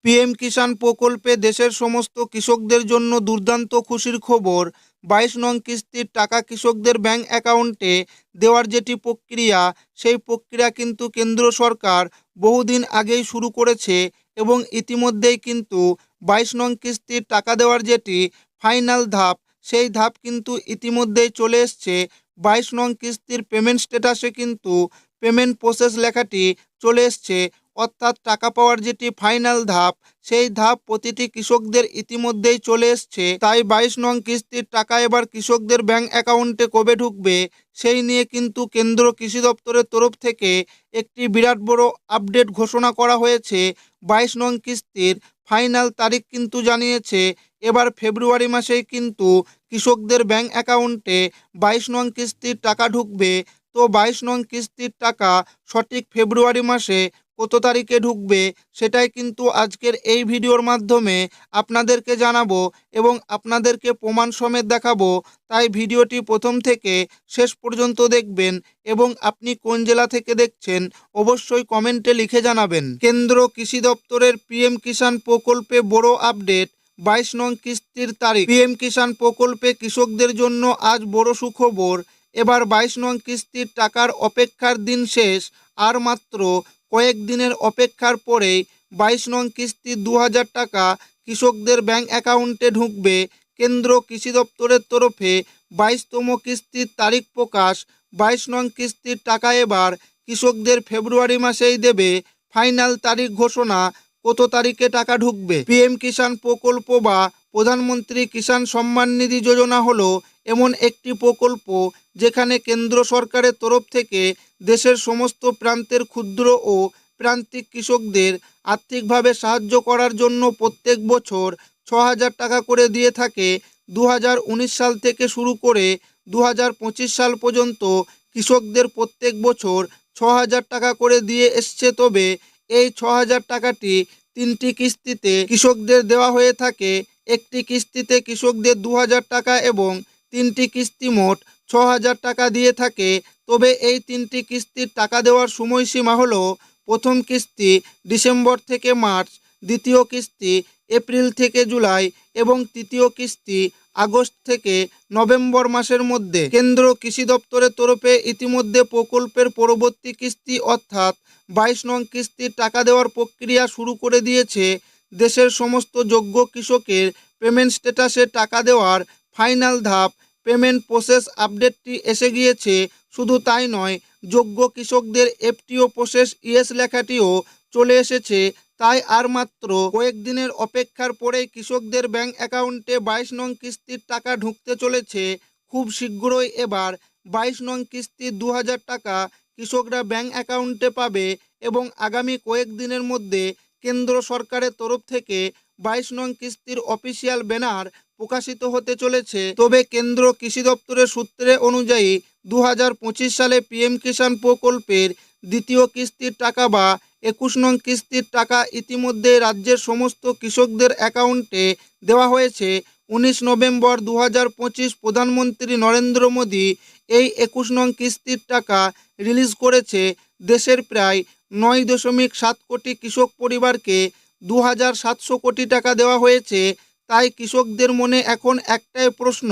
PM কিষাণ প্রকল্পে দেশের সমস্ত কৃষকদের জন্য দুর্দান্ত খুশির খবর। 22 নং কিস্তির টাকা কৃষকদের ব্যাংক অ্যাকাউন্টে দেওয়ার যেটি প্রক্রিয়া, সেই প্রক্রিয়া কিন্তু কেন্দ্র সরকার বহুদিন আগেই শুরু করেছে এবং ইতিমধ্যেই কিন্তু 22 নং কিস্তির টাকা দেওয়ার যেটি ফাইনাল ধাপ, সেই ধাপ কিন্তু ইতিমধ্যেই চলে এসছে। 22 নং কিস্তির পেমেন্ট স্ট্যাটাসে কিন্তু পেমেন্ট প্রসেস লেখাটি চলে এসছে, অর্থাৎ টাকা পাওয়ার যেটি ফাইনাল ধাপ, সেই ধাপ প্রতিটি কৃষকদের ইতিমধ্যেই চলে এসছে। তাই 22 নং কিস্তির টাকা এবার কৃষকদের ব্যাংক অ্যাকাউন্টে কবে ঢুকবে, সেই নিয়ে কিন্তু কেন্দ্র কৃষি দপ্তরের তরফ থেকে একটি বিরাট বড় আপডেট ঘোষণা করা হয়েছে। 22 নং কিস্তির ফাইনাল তারিখ কিন্তু জানিয়েছে এবার ফেব্রুয়ারি মাসেই কিন্তু কৃষকদের ব্যাংক অ্যাকাউন্টে 22 নং কিস্তির টাকা ঢুকবে। তো 22 নং কিস্তির টাকা সঠিক ফেব্রুয়ারি মাসে কত তারিখে ঢুকবে, সেটাই কিন্তু আজকের এই ভিডিওর মাধ্যমে আপনাদেরকে জানাবো এবং আপনাদেরকে প্রমাণ সমেত দেখাবো। তাই ভিডিওটি প্রথম থেকে শেষ পর্যন্ত দেখবেন এবং আপনি কোন জেলা থেকে দেখছেন অবশ্যই কমেন্টে লিখে জানাবেন। কেন্দ্র কৃষি দপ্তরের পিএম কিষাণ প্রকল্পে বড় আপডেট, 22 নং কিস্তির তারিখ। পিএম কিষাণ প্রকল্পে কৃষকদের জন্য আজ বড় সুখবর। এবার 22 নং কিস্তির টাকার অপেক্ষার দিন শেষ। আর মাত্র কয়েক দিনের অপেক্ষার পরেই 22 নং কিস্তি 2000 টাকা কৃষকদের ব্যাংক অ্যাকাউন্টে ঢুকবে। কেন্দ্র কৃষি দপ্তরের তরফে 22তম কিস্তির তারিখ প্রকাশ। 22 নং কিস্তির টাকা এবার কৃষকদের ফেব্রুয়ারি মাসেই দেবে। ফাইনাল তারিখ ঘোষণা, কত তারিখে টাকা ঢুকবে। পিএম কিষাণ প্রকল্প বা প্রধানমন্ত্রী কিষাণ সম্মান নিধি যোজনা হলো এমন একটি প্রকল্প যেখানে কেন্দ্র সরকারের তরফ থেকে দেশের সমস্ত প্রান্তের ক্ষুদ্র ও প্রান্তিক কৃষকদের আর্থিকভাবে সাহায্য করার জন্য প্রত্যেক বছর 6000 টাকা করে দিয়ে থাকে। 2019 সাল থেকে শুরু করে 2025 সাল পর্যন্ত কৃষকদের প্রত্যেক বছর 6000 টাকা করে দিয়ে এসছে। তবে এই 6000 টাকাটি 3টি কিস্তিতে কৃষকদের দেওয়া হয়ে থাকে। একটি কিস্তিতে কৃষকদের 2000 টাকা এবং 3টি কিস্তি মোট 6000 টাকা দিয়ে থাকে। তবে এই 3টি কিস্তির টাকা দেওয়ার সময়সীমা হলো প্রথম কিস্তি ডিসেম্বর থেকে মার্চ, দ্বিতীয় কিস্তি এপ্রিল থেকে জুলাই এবং তৃতীয় কিস্তি আগস্ট থেকে নভেম্বর মাসের মধ্যে। কেন্দ্র কৃষি দপ্তরের তরফে ইতিমধ্যে প্রকল্পের পরবর্তী কিস্তি অর্থাৎ 22 নং কিস্তির টাকা দেওয়ার প্রক্রিয়া শুরু করে দিয়েছে। দেশের সমস্ত যোগ্য কৃষকের পেমেন্ট স্ট্যাটাসে টাকা দেওয়ার ফাইনাল ধাপ পেমেন্ট প্রসেস আপডেটটি এসে গিয়েছে। শুধু তাই নয়, যোগ্য কৃষকদের এফটিও প্রসেস ইয়েস লেখাটিও চলে এসেছে। তাই আর মাত্র কয়েকদিনের অপেক্ষার পরেই কৃষকদের ব্যাংক অ্যাকাউন্টে 22 নং কিস্তির টাকা ঢুকতে চলেছে। খুব শীঘ্রই এবার 22 নং কিস্তির 2000 টাকা কৃষকরা ব্যাংক অ্যাকাউন্টে পাবে এবং আগামী কয়েকদিনের মধ্যে কেন্দ্র সরকারের তরফ থেকে 22 নং কিস্তির অফিসিয়াল ব্যানার প্রকাশিত হতে চলেছে। তবে কেন্দ্র কৃষি দপ্তরের সূত্রে অনুযায়ী 2025 সালে পিএম কিষাণ প্রকল্পের দ্বিতীয় কিস্তির টাকা বা 21 নং কিস্তির টাকা ইতিমধ্যে রাজ্যের সমস্ত কৃষকদের অ্যাকাউন্টে দেওয়া হয়েছে। 19 নভেম্বর 2025 প্রধানমন্ত্রী নরেন্দ্র মোদী এই 21 নং কিস্তির টাকা রিলিজ করেছে। দেশের প্রায় 9.7 কোটি কৃষক পরিবারকে 2700 কোটি টাকা দেওয়া হয়েছে। তাই কৃষকদের মনে এখন একটাই প্রশ্ন,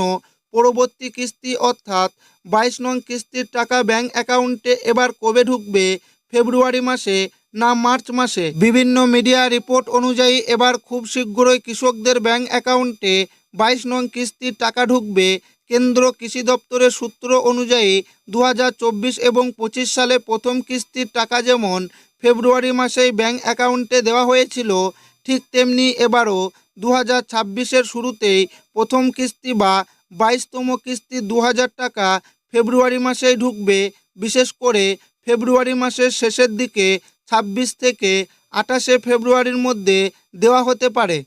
পরবর্তী কিস্তি অর্থাৎ 22 নং কিস্তির টাকা ব্যাংক অ্যাকাউন্টে এবার কবে ঢুকবে, ফেব্রুয়ারি মাসে না মার্চ মাসে। বিভিন্ন মিডিয়া রিপোর্ট অনুযায়ী এবার খুব শীঘ্রই কৃষকদের ব্যাংক অ্যাকাউন্টে 22 নং কিস্তির টাকা ঢুকবে। কেন্দ্র কৃষি দপ্তরের সূত্র অনুযায়ী 2024 এবং 25 সালে প্রথম কিস্তির টাকা যেমন ফেব্রুয়ারি মাসেই ব্যাংক অ্যাকাউন্টে দেওয়া হয়েছিল, ঠিক তেমনি এবারও 2026-এর শুরুতেই প্রথম কিস্তি বা 22তম কিস্তি 2000 টাকা ফেব্রুয়ারি মাসেই ঢুকবে। বিশেষ করে ফেব্রুয়ারি মাসের শেষের দিকে 26 থেকে 28শে ফেব্রুয়ারির মধ্যে দেওয়া হতে পারে।